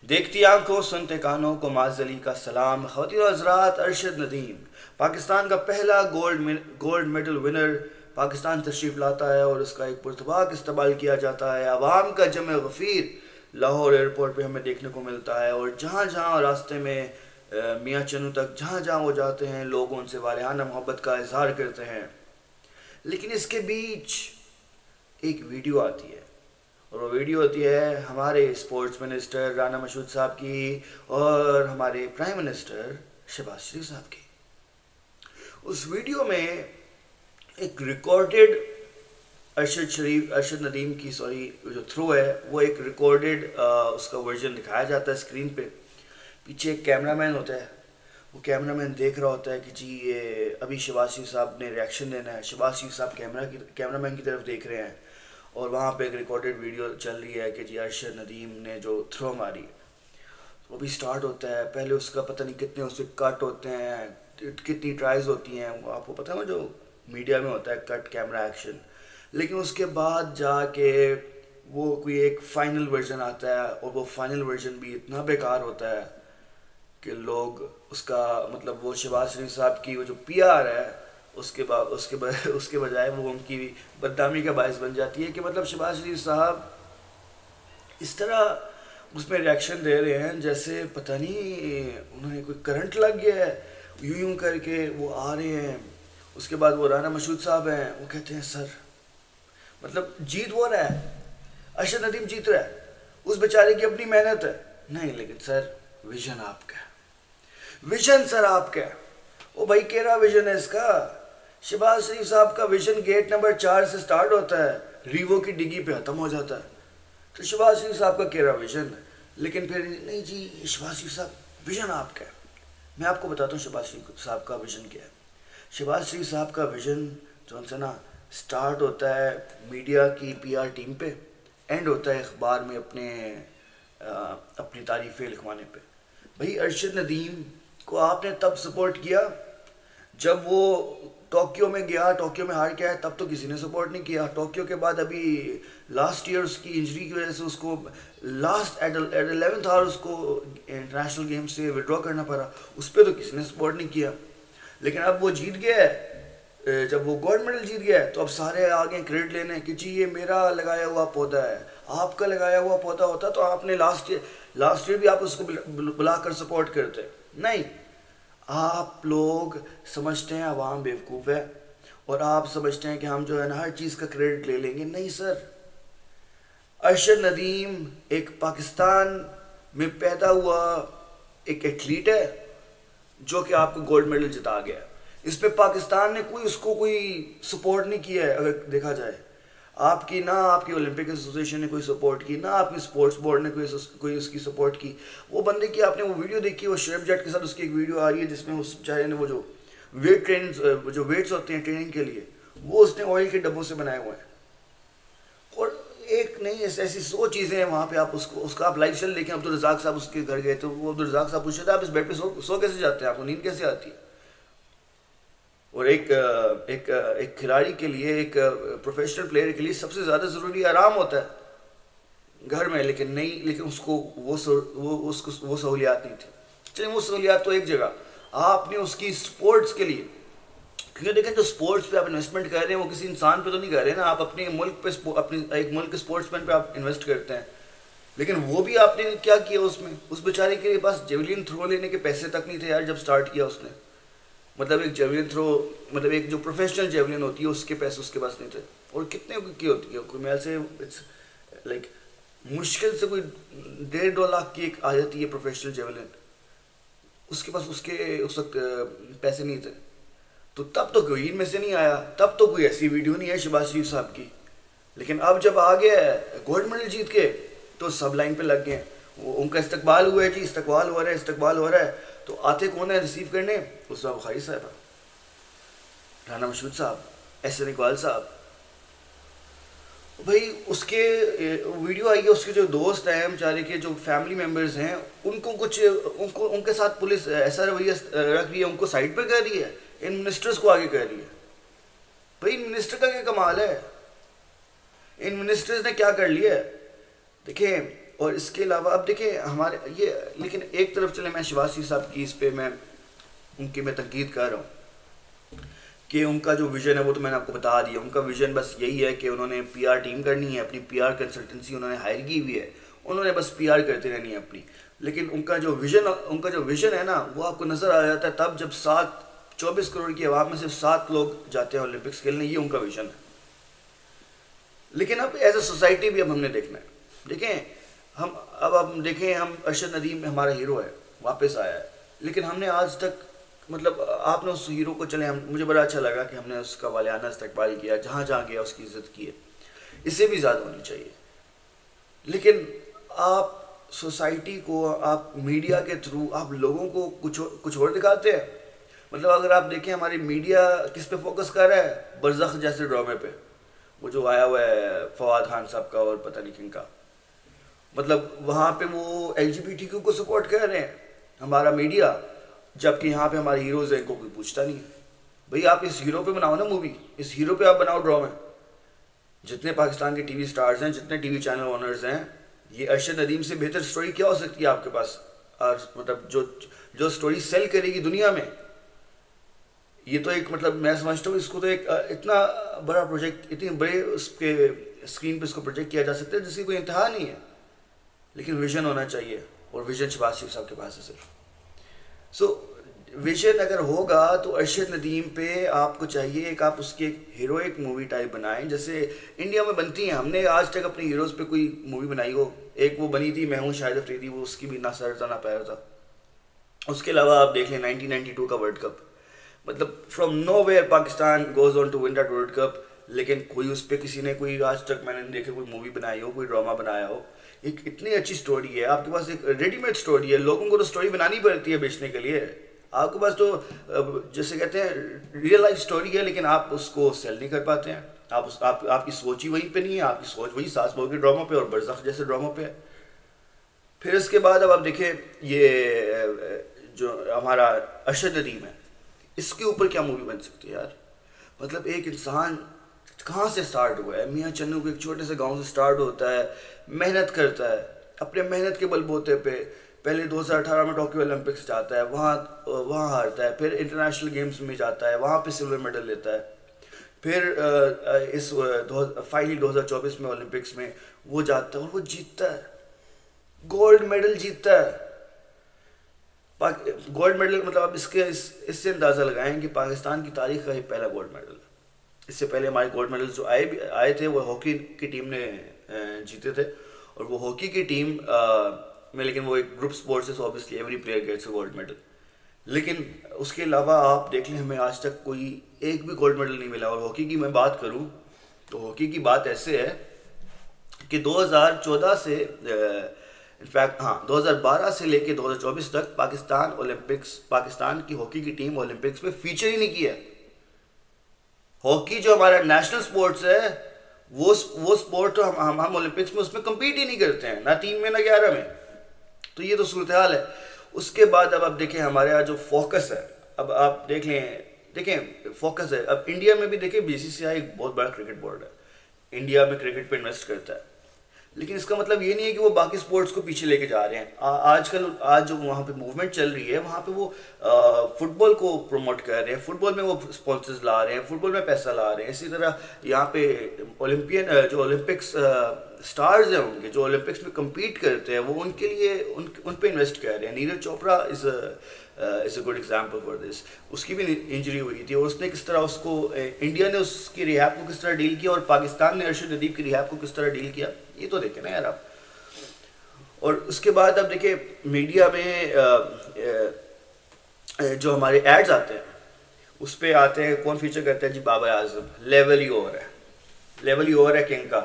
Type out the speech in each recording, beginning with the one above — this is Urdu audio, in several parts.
دیکھتی آنکھوں سنتے کانوں کو معاذ علی کا سلام. خواتین و حضرات، ارشد ندیم پاکستان کا پہلا گولڈ میڈل ونر پاکستان تشریف لاتا ہے اور اس کا ایک پرتپاک استقبال کیا جاتا ہے. عوام کا جمع غفیر لاہور ایئرپورٹ پہ ہمیں دیکھنے کو ملتا ہے اور جہاں جہاں راستے میں میاں چنو تک جہاں جہاں وہ جاتے ہیں لوگ ان سے والہانہ محبت کا اظہار کرتے ہیں. لیکن اس کے بیچ ایک ویڈیو آتی ہے اور وہ ویڈیو ہوتی ہے ہمارے اسپورٹس منسٹر رانا مشہود صاحب کی اور ہمارے پرائم منسٹر شہباز شریف صاحب کی. اس ویڈیو میں ایک ریکارڈڈ ارشد ندیم کی جو تھرو ہے وہ ایک ریکارڈڈ اس کا ورژن دکھایا جاتا ہے اسکرین پہ. پیچھے ایک کیمرہ مین ہوتا ہے، وہ کیمرہ مین دیکھ رہا ہوتا ہے کہ جی یہ ابھی شہباز شریف صاحب نے ریئیکشن دینا ہے. شہباز شریف صاحب کیمرہ مین کی طرف دیکھ رہے ہیں اور وہاں پہ ایک ریکارڈڈ ویڈیو چل رہی ہے کہ جی ارشد ندیم نے جو تھرو ماری وہ بھی سٹارٹ ہوتا ہے. پہلے اس کا پتہ نہیں کتنے اس سے کٹ ہوتے ہیں، کتنی ٹرائز ہوتی ہیں، وہ آپ کو پتہ ہے جو میڈیا میں ہوتا ہے کٹ کیمرہ ایکشن. لیکن اس کے بعد جا کے وہ کوئی ایک فائنل ورژن آتا ہے اور وہ فائنل ورژن بھی اتنا بیکار ہوتا ہے کہ لوگ اس کا مطلب وہ شہباز شریف صاحب کی وہ جو پی آر ہے اس کے بجائے وہ ان کی بدنامی کا باعث بن جاتی ہے کہ مطلب شہباز شریف صاحب اس طرح اس میں ریئیکشن دے رہے ہیں جیسے پتہ نہیں انہوں نے کوئی کرنٹ لگ گیا ہے، یوں کر کے وہ آ رہے ہیں. اس کے بعد وہ رانا مشہود صاحب ہیں، وہ کہتے ہیں سر مطلب جیت وہ رہا ہے، ارشد ندیم جیت رہا ہے، اس بیچارے کی اپنی محنت ہے. نہیں لیکن سر ویژن آپ کا ہے، ویژن سر آپ کا ہے. وہ بھائی کیرا ویژن ہے اس کا. شہباز شریف صاحب کا ویژن گیٹ نمبر 4 سے سٹارٹ ہوتا ہے، ریوو کی ڈگی پہ ختم ہو جاتا ہے. تو شہباز شریف صاحب کا کیرا ویژن ہے. لیکن پھر نہیں جی شہباز شریف صاحب ویژن آپ کا ہے. میں آپ کو بتاتا ہوں شہباز شریف صاحب کا ویژن کیا ہے. شہباز شریف صاحب کا ویژن جو ہے نا سٹارٹ ہوتا ہے میڈیا کی پی آر ٹیم پہ، اینڈ ہوتا ہے اخبار میں اپنی تعریفیں لکھوانے پہ. بھائی ارشد ندیم کو آپ نے تب سپورٹ کیا جب وہ ٹوکیو میں گیا، ٹوکیو میں ہار کے آیا، تب تو کسی نے سپورٹ نہیں کیا. ٹوکیو کے بعد ابھی لاسٹ ایئر اس کی انجری کی وجہ سے اس کو لاسٹ ایٹ 11th آور اس کو انٹرنیشنل گیم سے وڈرا کرنا پڑا، اس پہ تو کسی نے سپورٹ نہیں کیا. لیکن اب وہ جیت گیا ہے، جب وہ گولڈ میڈل جیت گیا ہے تو اب سارے آگے کریڈٹ لینے کہ جی یہ میرا لگایا ہوا پودا ہے. آپ کا لگایا ہوا پودا ہوتا تو آپ نے لاسٹ ایئر بھی آپ اس کو بلا کر سپورٹ کرتے. نہیں، آپ لوگ سمجھتے ہیں عوام بیوقوف ہے اور آپ سمجھتے ہیں کہ ہم جو ہے نا ہر چیز کا کریڈٹ لے لیں گے. نہیں سر، ارشد ندیم ایک پاکستان میں پیدا ہوا ایک ایتھلیٹ ہے جو کہ آپ کو گولڈ میڈل جتا گیا. اس پہ پاکستان نے کوئی سپورٹ نہیں کیا ہے. اگر دیکھا جائے آپ کی اولمپک ایسوسیشن نے کوئی سپورٹ کی، نہ آپ کی اسپورٹس بورڈ نے کوئی اس کی سپورٹ کی. وہ بندے کی آپ نے وہ ویڈیو دیکھی، وہ شیف جیٹ کے ساتھ اس کی ایک ویڈیو آ رہی ہے جس میں اس بیچارے نے وہ جو ویٹس ہوتے ہیں ٹریننگ کے لیے وہ اس نے آئل کے ڈبوں سے بنائے ہوئے ہیں. اور ایک نہیں ایسی 100 چیزیں ہیں وہاں پہ. آپ اس کا آپ لائف اسٹائل دیکھیں. عبدالرزاق صاحب اس کے گھر گئے تو وہ عبدالرزاق صاحب پوچھ رہے تھے آپ اس بیڈ پہ سو کیسے جاتے ہیں، آپ کو نیند کیسے آتی ہے. اور ایک کھلاڑی کے لیے، ایک پروفیشنل پلیئر کے لیے سب سے زیادہ ضروری آرام ہوتا ہے گھر میں. لیکن اس کو وہ سہولیات نہیں تھی. چلیے وہ سہولیات تو ایک جگہ آپ نے اس کی سپورٹس کے لیے، کیونکہ دیکھیں جو سپورٹس پہ آپ انویسٹمنٹ کر رہے ہیں وہ کسی انسان پہ تو نہیں کر رہے ہیں نا. آپ اپنے ملک پہ ایک ملک کے سپورٹس مین پہ آپ انویسٹ کرتے ہیں. لیکن وہ بھی آپ نے کیا کیا اس بیچارے کے پاس جیولین تھرو لینے کے پیسے تک نہیں تھے یار جب سٹارٹ کیا اس نے. مطلب ایک جیولین تھرو، مطلب ایک جو پروفیشنل جیولین ہوتی ہے اس کے پیسے اس کے پاس نہیں تھے. اور کتنے کی ہوتی ہے کوئی میل سے لائک مشکل سے کوئی 1.5-2 لاکھ کی ایک آ جاتی ہے پروفیشنل جیولین. اس کے پاس اس وقت پیسے نہیں تھے. تو تب تو کوئی ان میں سے نہیں آیا، تب تو کوئی ایسی ویڈیو نہیں ہے شہباز شریف صاحب کی. لیکن اب جب آ گیا ہے گولڈ میڈل جیت کے تو سب لائن پہ لگ گئے ہیں. ان کا استقبال ہوا ہے جی، استقبال ہو رہا ہے. تو آتے کون ہیں ریسیو کرنے؟ اسما بخاری صاحبہ، رانا مشہود صاحب، احسن اقبال صاحب. بھائی اس کے ویڈیو آئی ہے، اس کے جو دوست ہیں بیچارے کے جو فیملی ممبرز ہیں ان کے ساتھ پولیس ایسا رویہ رکھ رہی ہے، ان کو سائڈ پہ کر رہی ہے، ان منسٹرز کو آگے کر رہی ہے. بھائی منسٹر کا کیا کمال ہے، ان منسٹرز نے کیا کر لیا ہے. دیکھیں اور اس کے علاوہ اب دیکھیں ہمارے یہ، لیکن ایک طرف چلے میں شیواسی صاحب کی اس پہ میں ان کی میں تنقید کر رہا ہوں کہ ان کا جو ویژن ہے وہ تو میں نے آپ کو بتا دیا. ان کا ویژن بس یہی ہے کہ انہوں نے پی آر ٹیم کرنی ہے، اپنی پی آر کنسلٹنسی انہوں نے ہائر کی ہوئی ہے، انہوں نے بس پی آر کرتے رہنی ہے اپنی. لیکن ان کا جو ویژن ہے نا وہ آپ کو نظر آ جاتا ہے تب جب 24 کروڑ کی عوام میں صرف 7 لوگ جاتے ہیں اولمپکس کھیلنے. یہ ان کا ویژن ہے. لیکن اب ایز اے سوسائٹی بھی اب ہم نے دیکھنا ہے. دیکھیں ہم دیکھیں ہم ارشد ندیم ہمارا ہیرو ہے، واپس آیا ہے، لیکن ہم نے آج تک مطلب آپ نے اس ہیرو کو چلے مجھے بڑا اچھا لگا کہ ہم نے اس کا والیانہ استقبال کیا، جہاں جہاں گیا اس کی عزت کی ہے. اس سے بھی زیادہ ہونی چاہیے. لیکن آپ سوسائٹی کو، آپ میڈیا کے تھرو آپ لوگوں کو کچھ اور دکھاتے ہیں. مطلب اگر آپ دیکھیں ہماری میڈیا کس پہ فوکس کر رہا ہے، برزخ جیسے ڈرامے پہ، وہ جو آیا ہوا ہے فواد خان صاحب کا اور پتہ نہیں کن کا. مطلب وہاں پہ وہ L G B T Q کو سپورٹ کر رہے ہیں ہمارا میڈیا، جبکہ یہاں پہ ہمارے ہیروز ہیں کو کوئی پوچھتا نہیں ہے. بھئی آپ اس ہیرو پہ بناؤ نا مووی، اس ہیرو پہ آپ بناؤ ڈرامے. جتنے پاکستان کے ٹی وی سٹارز ہیں، جتنے ٹی وی چینل اونرز ہیں، یہ ارشد ندیم سے بہتر سٹوری کیا ہو سکتی ہے آپ کے پاس؟ اور مطلب جو سٹوری سیل کرے گی دنیا میں. یہ تو ایک مطلب میں سمجھتا ہوں اس کو تو ایک اتنا بڑا پروجیکٹ، اتنی بڑے اس کے اسکرین پہ اس کو پروجیکٹ کیا جا سکتا ہے جس کی کوئی انتہا نہیں ہے. لیکن ویژن ہونا چاہیے، اور ویژن شہباز شریف صاحب کے پاس ہے صرف. سو ویژن اگر ہوگا تو ارشد ندیم پہ آپ کو چاہیے ایک آپ اس کی ایک ہیروئک مووی ٹائپ بنائیں جیسے انڈیا میں بنتی ہیں. ہم نے آج تک اپنے ہیروز پہ کوئی مووی بنائی ہو، ایک وہ بنی تھی میں ہوں شاہد افریدی، وہ اس کی بھی نہ سر تھا نہ پیر تھا. اس کے علاوہ آپ دیکھ لیں 1992 کا ورلڈ کپ، مطلب from nowhere Pakistan goes on to win that world cup. لیکن کوئی اس پہ کسی نے کوئی آج تک میں نے نہیں دیکھا کوئی مووی بنائی ہو، کوئی ڈرامہ بنایا ہو. ایک اتنی اچھی سٹوری ہے آپ کے پاس، ایک ریڈی میڈ سٹوری ہے. لوگوں کو تو سٹوری بنانی پڑتی ہے بیچنے کے لیے. آپ کے پاس تو جیسے کہتے ہیں ریئل لائف سٹوری ہے، لیکن آپ اس کو سیل نہیں کر پاتے ہیں. آپ کی سوچ ہی وہیں پہ نہیں ہے. آپ کی سوچ وہی ساس بہو کے ڈراموں پہ اور برزخ جیسے ڈراموں پہ ہے. پھر اس کے بعد اب آپ دیکھیں یہ جو ہمارا ارشد ندیم ہے، اس کے اوپر کیا مووی بن سکتی ہے یار؟ مطلب ایک انسان کہاں سے سٹارٹ ہوا ہے؟ میاں چنو کے ایک چھوٹے سے گاؤں سے سٹارٹ ہوتا ہے، محنت کرتا ہے، اپنے محنت کے بل بوتے پہ پہلے 2018 میں ٹوکیو اولمپکس جاتا ہے، وہاں ہارتا ہے، پھر انٹرنیشنل گیمز میں جاتا ہے، وہاں پہ سلور میڈل لیتا ہے. پھر اس فائنلی 2024 میں اولمپکس میں وہ جاتا ہے اور وہ جیتتا ہے، گولڈ میڈل جیتتا ہے. گولڈ میڈل مطلب آپ اس سے اندازہ لگائیں کہ پاکستان کی تاریخ کا یہ پہلا گولڈ میڈل ہے. اس سے پہلے ہمارے گولڈ میڈل جو آئے تھے وہ ہاکی کی ٹیم نے جیتے تھے. اور وہ ہاکی کی ٹیم میں، لیکن وہ ایک گروپ سپورٹس ہے، so obviously every player gets a gold medal. لیکن اس کے علاوہ آپ دیکھ لیں ہمیں آج تک کوئی ایک بھی گولڈ میڈل نہیں ملا. اور ہاکی کی میں بات کروں تو ہاکی کی بات ایسے ہے کہ 2014 سے انفیکٹ 2012 سے لے کے 2024 تک پاکستان کی ہاکی کی ٹیم اولمپکس میں فیچر ہی نہیں کیا. ہاکی جو ہمارا نیشنل سپورٹس ہے وہ سپورٹ تو ہم اولمپکس میں اس میں کمپیٹ ہی نہیں کرتے ہیں، نہ 3 میں نہ 11 میں. تو یہ تو صورتحال ہے. اس کے بعد اب آپ دیکھیں ہمارے یہاں جو فوکس ہے، اب آپ دیکھیں فوکس ہے. اب انڈیا میں بھی دیکھیں بی سی سی آئی ایک بہت بڑا کرکٹ بورڈ ہے، انڈیا میں کرکٹ پہ انویسٹ کرتا ہے. لیکن اس کا مطلب یہ نہیں ہے کہ وہ باقی سپورٹس کو پیچھے لے کے جا رہے ہیں. آج جو وہاں پہ موومنٹ چل رہی ہے وہاں پہ وہ فٹ بال کو پروموٹ کر رہے ہیں، فٹ بال میں وہ اسپانسرز لا رہے ہیں، فٹ بال میں پیسہ لا رہے ہیں. اسی طرح یہاں پہ جو اولمپکس سٹارز ہیں ان کے جو اولمپکس میں کمپیٹ کرتے ہیں وہ ان کے لیے ان پہ انویسٹ کر رہے ہیں. Neeraj Chopra is a good example for this. اس کی بھی انجری ہوئی تھی اور اس نے کس طرح اس کو انڈیا نے اس کی ریہاب کو کس طرح ڈیل کیا اور پاکستان نے ارشد ندیم کی ریہاب کو کس طرح ڈیل کیا. یہ تو دیکھیں نا یار آپ. اور اس کے بعد اب دیکھیں میڈیا میں جو ہمارے ایڈز آتے ہیں اس پہ آتے ہیں کون فیچر کرتا ہے جی بابر اعظم، لیول ہی اوور ہے کنگ کا.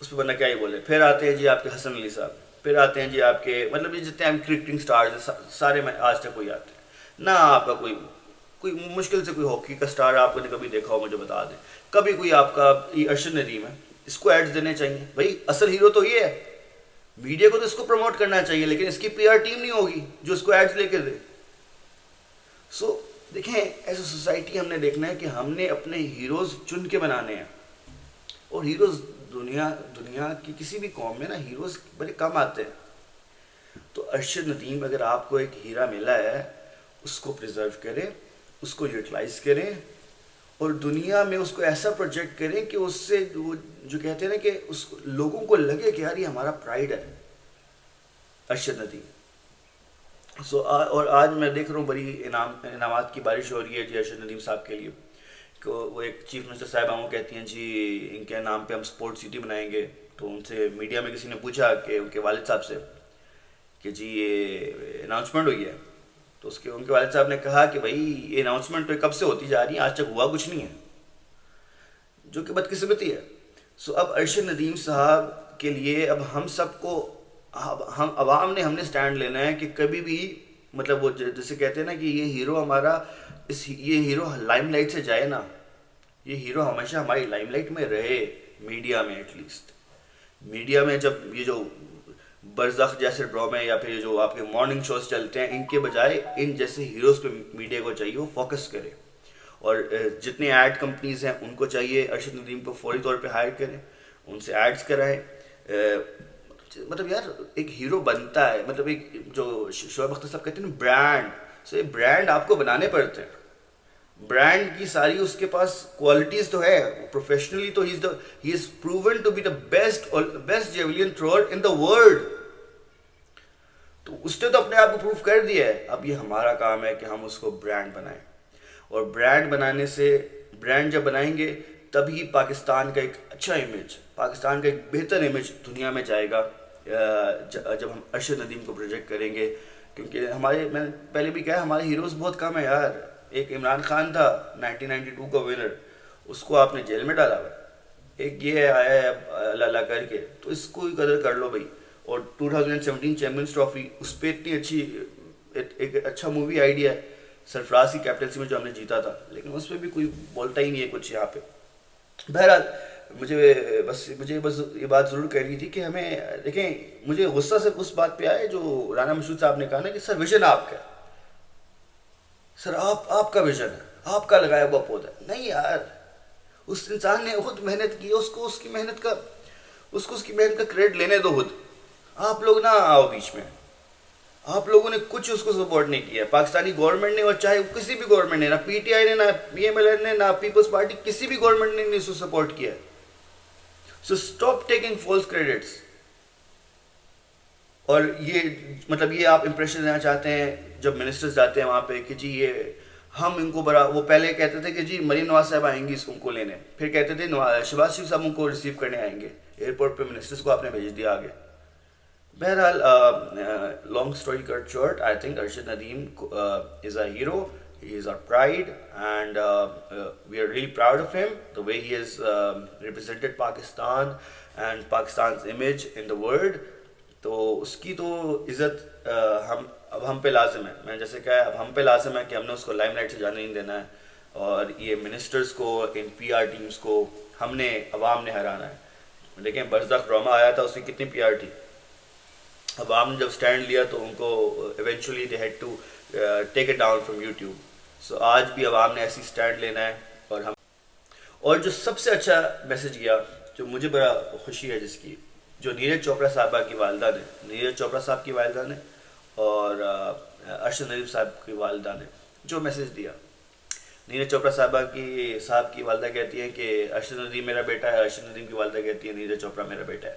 اس پہ بندہ کیا ہی بولے. پھر آتے ہیں جی آپ کے حسن علی صاحب، پھر آتے ہیں جی آپ کے مطلب یہ جتنے کرکٹنگ سٹارز ہیں سارے میں آج تک کوئی آتے ہیں نہ. آپ کا کوئی مشکل سے کوئی ہاکی کا سٹار آپ نے کبھی دیکھا ہو مجھے بتا دیں. کبھی کوئی آپ کا ارشد ندیم ہے، اس کو ایڈز دینے چاہیے. بھائی اصل ہیرو تو یہ ہے، میڈیا کو تو اس کو پروموٹ کرنا چاہیے، لیکن اس کی پی آر ٹیم نہیں ہوگی جو اس کو ایڈز لے کے دے. سو دیکھیں ایز اے سوسائٹی ہم نے دیکھنا ہے کہ ہم نے اپنے ہیروز چن کے بنانے ہیں. اور ہیروز دنیا کی کسی بھی قوم میں نا ہیروز بڑے کم آتے ہیں. تو ارشد ندیم اگر آپ کو ایک ہیرا ملا ہے اس کو پریزرو کریں, اس کو یوٹیلائز کریں اور دنیا میں اس کو ایسا پروجیکٹ کریں کہ اس سے جو کہتے ہیں نا کہ اس لوگوں کو لگے کہ یار یہ ہمارا پرائڈ ہے ارشد ندیم. اور آج میں دیکھ رہا ہوں بڑی انعامات کی بارش ہو رہی ہے جی ارشد ندیم صاحب کے لیے. کہ وہ ایک چیف منسٹر صاحبہ وہ کہتی ہیں جی ان کے نام پہ ہم اسپورٹ سٹی بنائیں گے. تو ان سے میڈیا میں کسی نے پوچھا کہ ان کے والد صاحب سے کہ جی یہ اناؤنسمنٹ ہوئی ہے. تو ان کے والد صاحب نے کہا کہ بھائی یہ اناؤنسمنٹ تو کب سے ہوتی جا رہی ہے, آج تک ہوا کچھ نہیں ہے, جو کہ بدقسمتی ہے. اب ارشد ندیم صاحب کے لیے اب ہم سب کو ہم عوام نے ہم نے سٹینڈ لینا ہے کہ کبھی بھی مطلب وہ جیسے کہتے ہیں نا کہ یہ ہیرو ہمارا یہ ہیرو لائم لائٹ سے جائے نا, یہ ہیرو ہمیشہ ہماری لائم لائٹ میں رہے میڈیا میں. ایٹ لیسٹ میڈیا میں جب یہ جو برزخ جیسے ڈرامے یا پھر جو آپ کے مارننگ شوز چلتے ہیں ان کے بجائے ان جیسے ہیروز پہ میڈیا کو چاہیے وہ فوکس کرے. اور جتنے ایڈ کمپنیز ہیں ان کو چاہیے ارشد ندیم کو فوری طور پہ ہائر کریں, ان سے ایڈز کرائیں. مطلب یار ایک ہیرو بنتا ہے, مطلب ایک جو شعیب اختر صاحب کہتے ہیں نا برانڈ, سو یہ برانڈ آپ کو بنانے پڑتے ہیں. برانڈ کی ساری اس کے پاس کوالٹیز تو ہے, پروفیشنلی تو he is proven to be the best javelin thrower in the world. تو اس نے تو اپنے آپ کو پروف کر دیا ہے. اب یہ ہمارا کام ہے کہ ہم اس کو برانڈ بنائیں, اور برانڈ بنانے سے برانڈ جب بنائیں گے تبھی پاکستان کا ایک اچھا امیج, پاکستان کا ایک بہتر امیج دنیا میں جائے گا جب ہم ارشد ندیم کو پروجیکٹ کریں گے. کیونکہ میں نے پہلے بھی کہا ہمارے ہیروز بہت کم ہیں یار. ایک عمران خان تھا 1992 کا ونر, اس کو آپ نے جیل میں ڈالا ہوا ہے. ایک یہ آیا ہے اللہ اللہ کر کے, تو اس کو ہی قدر کر لو بھائی. اور 2017 چیمپئنز ٹرافی اس پہ اتنی اچھی ایک اچھا مووی آئیڈیا ہے سرفراز کی کیپٹنسی میں جو ہم نے جیتا تھا, لیکن اس پہ بھی کوئی بولتا ہی نہیں ہے کچھ یہاں پہ. بہرحال مجھے بس یہ بات ضرور کرنی تھی کہ ہمیں دیکھیں, مجھے غصہ صرف اس بات پہ آئے جو رانا مشہور صاحب نے کہا نا کہ سر ویژن آپ کا ہے, سر آپ کا ویژن ہے, آپ کا لگایا ہوا پودا ہے. نہیں یار, اس انسان نے خود محنت کی, اس کو اس کی محنت کا کریڈٹ لینے دو خود. آپ لوگ نہ آؤ بیچ میں, آپ لوگوں نے کچھ اس کو سپورٹ نہیں کیا. پاکستانی گورنمنٹ نے, اور چاہے کسی بھی گورنمنٹ نے, نہ پی ٹی آئی نے, نہ پی ایم ایل این نے, نہ پیپلز پارٹی, کسی بھی گورنمنٹ نے اس کو سپورٹ کیا. سو اسٹاپ ٹیکنگ فالس کریڈٹس. اور یہ مطلب یہ آپ امپریشن دینا چاہتے ہیں جب منسٹرز جاتے ہیں وہاں پہ کہ جی یہ ہم ان کو وہ پہلے کہتے تھے کہ جی مریم نواز صاحب آئیں گی ان کو لینے, پھر کہتے تھے شہباز شریف صاحب ان کو ریسیو کرنے آئیں گے ایئرپورٹ پہ, منسٹرز کو آپ نے بھیج دیا آگے. بہرحال long story cut short, I think Arshad Nadeem is a hero, he is our pride, and we are really proud of him, the way he has represented Pakistan and Pakistan's image in the world. تو اس کی تو عزت اب ہم پہ لازم ہے. میں جیسے کہا اب ہم پہ لازم ہے کہ ہم نے اس کو لائم لائٹ سے جانے نہیں دینا ہے, اور یہ منسٹرز کو, ان پی آر ٹیمز کو ہم نے عوام نے ہرانا ہے. دیکھیں برزخ ڈرامہ آیا تھا, اس کی کتنی پی آر تھی. عوام نے جب سٹینڈ لیا تو ان کو eventually they had to take it down from YouTube. So آج بھی عوام نے ایسی سٹینڈ لینا ہے. اور جو سب سے اچھا میسج گیا, جو مجھے بڑا خوشی ہے جس کی, جو نیرج چوپڑا صاحبہ کی والدہ نے, نیرج چوپڑا صاحب کی والدہ نے اور ارشد ندیم صاحب کی والدہ نے جو میسج دیا. نیرج چوپڑا صاحب کی والدہ کہتی ہیں کہ ارشد ندیم میرا بیٹا ہے, ارشد ندیم کی والدہ کہتی ہے نیرج چوپڑا میرا بیٹا ہے.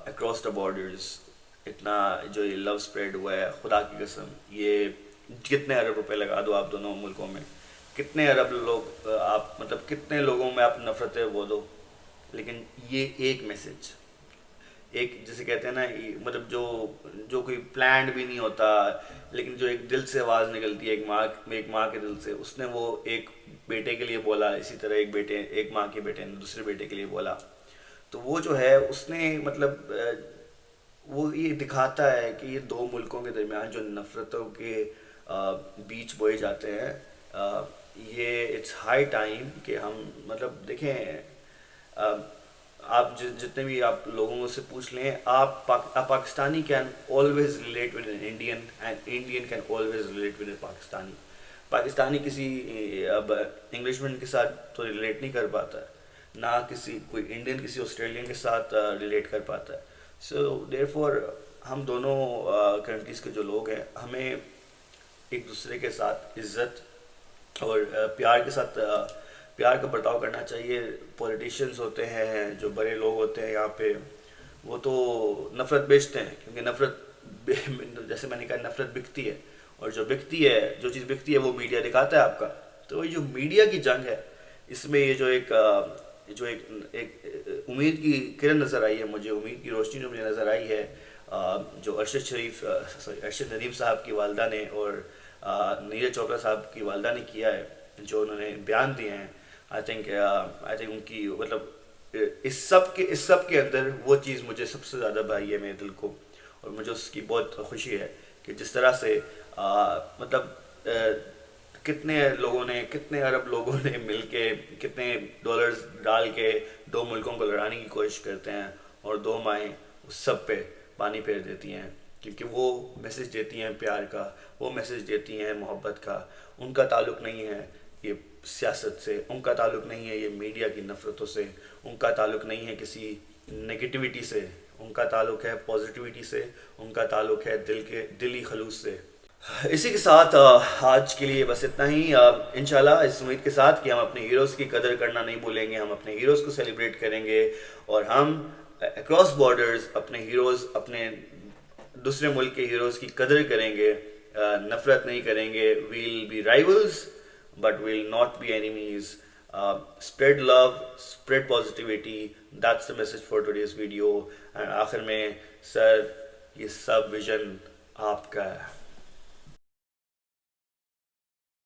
اکراس دا بارڈرز اتنا جو یہ لو اسپریڈ ہوا ہے, خدا کی قسم یہ کتنے ارب روپے لگا دو آپ دونوں ملکوں میں, کتنے ارب لوگ آپ مطلب کتنے لوگوں میں آپ نفرتیں وہ دو, لیکن یہ ایک میسج, ایک جسے کہتے ہیں نا مطلب جو کوئی پلانڈ بھی نہیں ہوتا, لیکن جو ایک دل سے آواز نکلتی ہے ایک ماں کے دل سے, اس نے وہ ایک بیٹے کے لیے بولا, اسی طرح ایک ماں کے بیٹے نے دوسرے بیٹے کے لیے بولا. تو وہ جو ہے اس نے مطلب وہ یہ دکھاتا ہے کہ یہ دو ملکوں کے درمیان جو نفرتوں کے بیچ بوئے جاتے ہیں, یہ اٹس ہائی ٹائم کہ ہم مطلب دیکھیں, آپ جتنے بھی آپ لوگوں سے پوچھ لیں, آپ Pakistani can always relate with an Indian, and Indian can always relate with a Pakistani کسی اب انگلش مین کے ساتھ تو ریلیٹ نہیں کر پاتا ہے, نہ کسی کوئی انڈین کسی آسٹریلین کے ساتھ ریلیٹ کر پاتا ہے. سو دیر فور ہم دونوں کنٹریز کے جو لوگ ہیں ہمیں ایک دوسرے کے ساتھ عزت اور پیار کے ساتھ پیار کا برتاؤ کرنا چاہیے. پولیٹیشینز ہوتے ہیں جو بڑے لوگ ہوتے ہیں یہاں پہ وہ تو نفرت بیچتے ہیں, کیونکہ نفرت جیسے میں نے کہا نفرت بکتی ہے, اور جو بکتی ہے جو چیز بکتی ہے وہ میڈیا دکھاتا ہے آپ کا. تو یہ جو میڈیا کی جنگ ہے اس میں یہ جو ایک امید کی کرن نظر آئی ہے مجھے, امید کی روشنی جو مجھے نظر آئی ہے جو ارشد ندیم صاحب کی والدہ نے اور نیرج چوپڑا صاحب کی والدہ نے کیا ہے, جو انہوں نے بیان دیے ہیں. آئی تھنک ان کی مطلب اس سب کے اندر وہ چیز مجھے سب سے زیادہ بھائی ہے میرے دل کو, اور مجھے اس کی بہت خوشی ہے کہ جس طرح سے مطلب کتنے لوگوں نے, کتنے ارب لوگوں نے مل کے کتنے ڈالرز ڈال کے دو ملکوں کو لڑانے کی کوشش کرتے ہیں, اور دو مائیں اس سب پہ پانی پھیر دیتی ہیں, کیونکہ وہ میسج دیتی ہیں پیار کا, وہ میسج دیتی ہیں محبت کا. ان کا تعلق نہیں ہے یہ سیاست سے, ان کا تعلق نہیں ہے یہ میڈیا کی نفرتوں سے, ان کا تعلق نہیں ہے کسی نگیٹیوٹی سے, ان کا تعلق ہے پازیٹیوٹی سے, ان کا تعلق ہے دلی خلوص سے. اسی کے ساتھ آج کے لیے بس اتنا ہی. انشاءاللہ اس امید کے ساتھ کہ ہم اپنے ہیروز کی قدر کرنا نہیں بھولیں گے, ہم اپنے ہیروز کو سیلیبریٹ کریں گے, اور ہم اکراس بارڈرز اپنے ہیروز, اپنے دوسرے ملک کے ہیروز کی قدر کریں گے, نفرت نہیں کریں گے. We'll be rivals but will not be enemies. Spread love, spread positivity. That's the message for today's video. And آخر میں سر یہ سب ویژن آپ کا ہے.